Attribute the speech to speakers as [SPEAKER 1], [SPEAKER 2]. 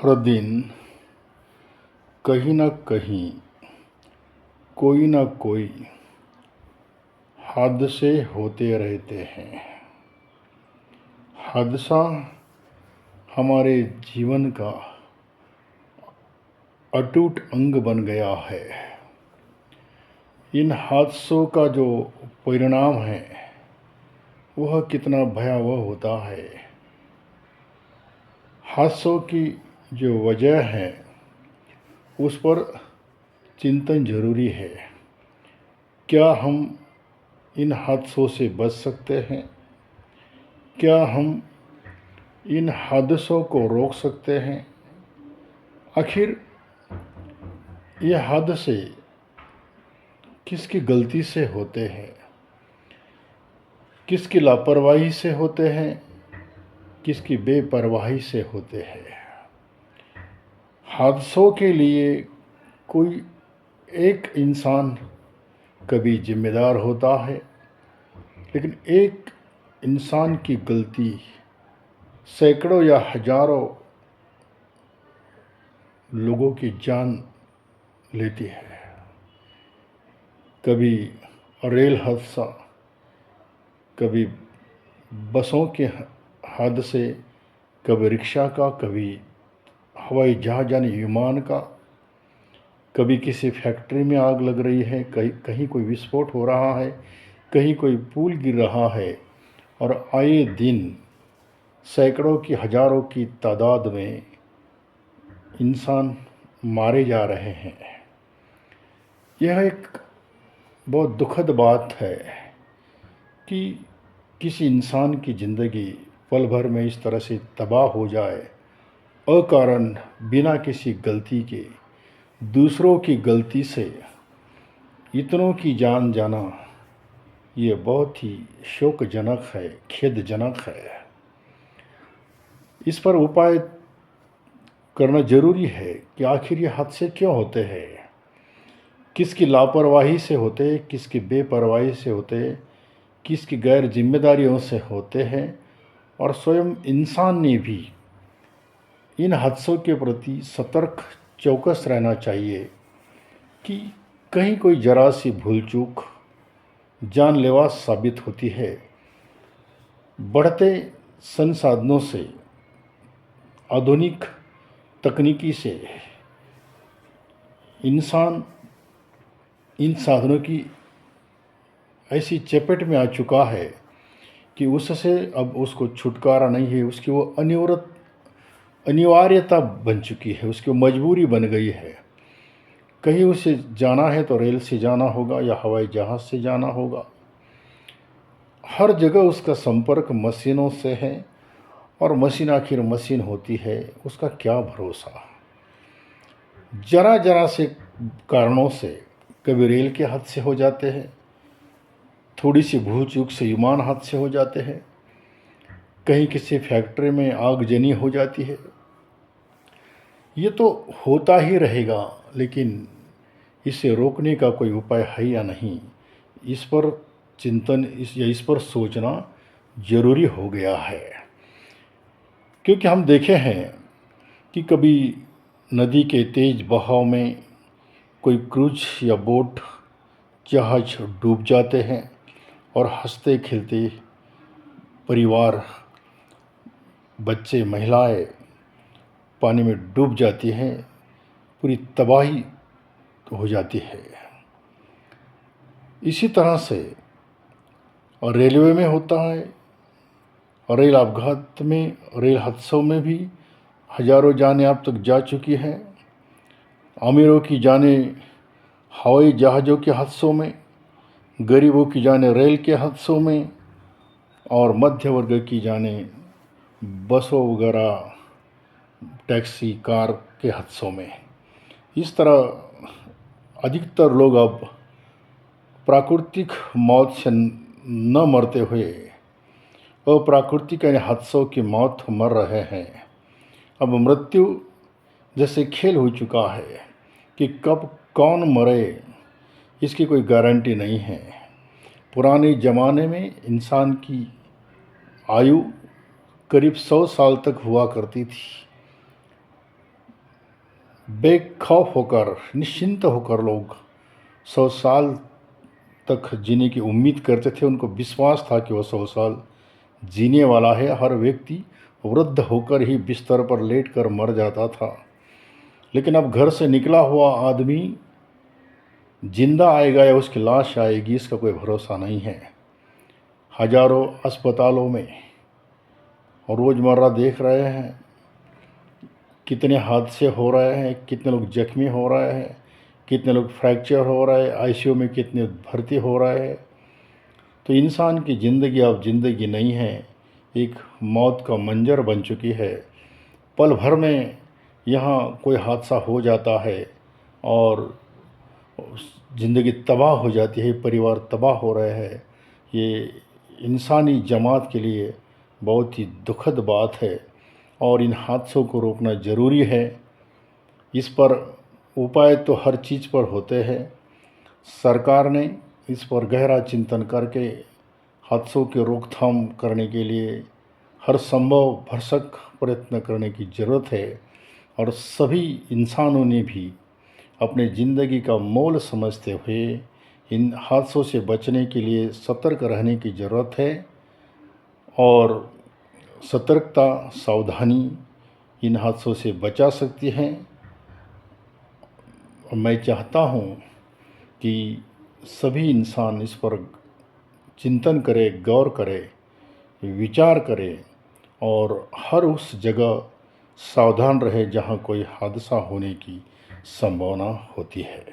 [SPEAKER 1] हर दिन कहीं ना कहीं कोई ना कोई हादसे होते रहते हैं। हादसा हमारे जीवन का अटूट अंग बन गया है। इन हादसों का जो परिणाम है वह कितना भयावह होता है। हादसों की जो वजह है उस पर चिंतन जरूरी है। क्या हम इन हादसों से बच सकते हैं? क्या हम इन हादसों को रोक सकते हैं? आखिर ये हादसे किसकी गलती से होते हैं? किसकी लापरवाही से होते हैं? किसकी बेपरवाही से होते हैं? हादसों के लिए कोई एक इंसान कभी जिम्मेदार होता है, लेकिन एक इंसान की गलती सैकड़ों या हजारों लोगों की जान लेती है। कभी रेल हादसा, कभी बसों के हादसे, कभी रिक्शा का, कभी हवाई जहाज यानी विमान का, कभी किसी फैक्ट्री में आग लग रही है, कहीं कोई विस्फोट हो रहा है, कहीं कोई पुल गिर रहा है और आए दिन सैकड़ों की हजारों की तादाद में इंसान मारे जा रहे हैं। यह एक बहुत दुखद बात है कि किसी इंसान की ज़िंदगी पल भर में इस तरह से तबाह हो जाए, अकारण बिना किसी गलती के, दूसरों की गलती से इतनों की जान जाना, ये बहुत ही शोकजनक है, खेदजनक है। इस पर उपाय करना जरूरी है कि आखिर ये हादसे क्यों होते हैं, किसकी लापरवाही से होते, किसकी बेपरवाही से होते, किसकी गैर जिम्मेदारियों से होते हैं। और स्वयं इंसान ने भी इन हादसों के प्रति सतर्क चौकस रहना चाहिए कि कहीं कोई जरा सी भूल चूक जानलेवा साबित होती है। बढ़ते संसाधनों से, आधुनिक तकनीकी से इंसान इन साधनों की ऐसी चपेट में आ चुका है कि उससे अब उसको छुटकारा नहीं है। उसकी वो अनिवार्यता बन चुकी है, उसकी मजबूरी बन गई है। कहीं उसे जाना है तो रेल से जाना होगा या हवाई जहाज़ से जाना होगा। हर जगह उसका संपर्क मशीनों से है और मशीन आखिर मशीन होती है, उसका क्या भरोसा। जरा जरा से कारणों से कभी रेल के हादसे हो जाते हैं, थोड़ी सी भूल चूक से विमान हादसे हो जाते हैं, कहीं किसी फैक्ट्री में आगजनी हो जाती है। ये तो होता ही रहेगा, लेकिन इसे रोकने का कोई उपाय है या नहीं, इस पर चिंतन इस पर सोचना जरूरी हो गया है। क्योंकि हम देखे हैं कि कभी नदी के तेज बहाव में कोई क्रूज या बोट, जहाज डूब जाते हैं और हंसते खेलते परिवार, बच्चे, महिलाएं पानी में डूब जाती हैं, पूरी तबाही हो जाती है। इसी तरह से रेलवे में होता है, रेल अपघात में, रेल हादसों में भी हजारों जानें अब तक जा चुकी हैं। अमीरों की जानें हवाई जहाज़ों के हादसों में, गरीबों की जानें रेल के हादसों में और मध्य वर्ग की जानें बसों वगैरह, टैक्सी, कार के हादसों में। इस तरह अधिकतर लोग अब प्राकृतिक मौत से न मरते हुए अप्राकृतिक यानी हादसों की मौत मर रहे हैं। अब मृत्यु जैसे खेल हो चुका है कि कब कौन मरे इसकी कोई गारंटी नहीं है। पुराने ज़माने में इंसान की आयु करीब 100 साल तक हुआ करती थी। बेखौफ होकर, निश्चिंत होकर लोग 100 साल तक जीने की उम्मीद करते थे। उनको विश्वास था कि वो 100 साल जीने वाला है। हर व्यक्ति वृद्ध होकर ही बिस्तर पर लेटकर मर जाता था। लेकिन अब घर से निकला हुआ आदमी जिंदा आएगा या उसकी लाश आएगी, इसका कोई भरोसा नहीं है। हजारों अस्पतालों में रोज़मर्रा देख रहे हैं कितने हादसे हो रहे हैं, कितने लोग जख्मी हो रहे हैं, कितने लोग फ्रैक्चर हो रहे हैं, आईसीयू में कितने भर्ती हो रहे हैं। तो इंसान की ज़िंदगी अब ज़िंदगी नहीं है, एक मौत का मंजर बन चुकी है। पल भर में यहाँ कोई हादसा हो जाता है और ज़िंदगी तबाह हो जाती है, परिवार तबाह हो रहे हैं। ये इंसानी जमात के लिए बहुत ही दुखद बात है और इन हादसों को रोकना ज़रूरी है। इस पर उपाय तो हर चीज़ पर होते हैं। सरकार ने इस पर गहरा चिंतन करके हादसों की रोकथाम करने के लिए हर संभव भरसक प्रयत्न करने की ज़रूरत है और सभी इंसानों ने भी अपने ज़िंदगी का मोल समझते हुए इन हादसों से बचने के लिए सतर्क रहने की ज़रूरत है। और सतर्कता, सावधानी इन हादसों से बचा सकती है। मैं चाहता हूँ कि सभी इंसान इस पर चिंतन करें, गौर करें, विचार करें और हर उस जगह सावधान रहे जहाँ कोई हादसा होने की संभावना होती है।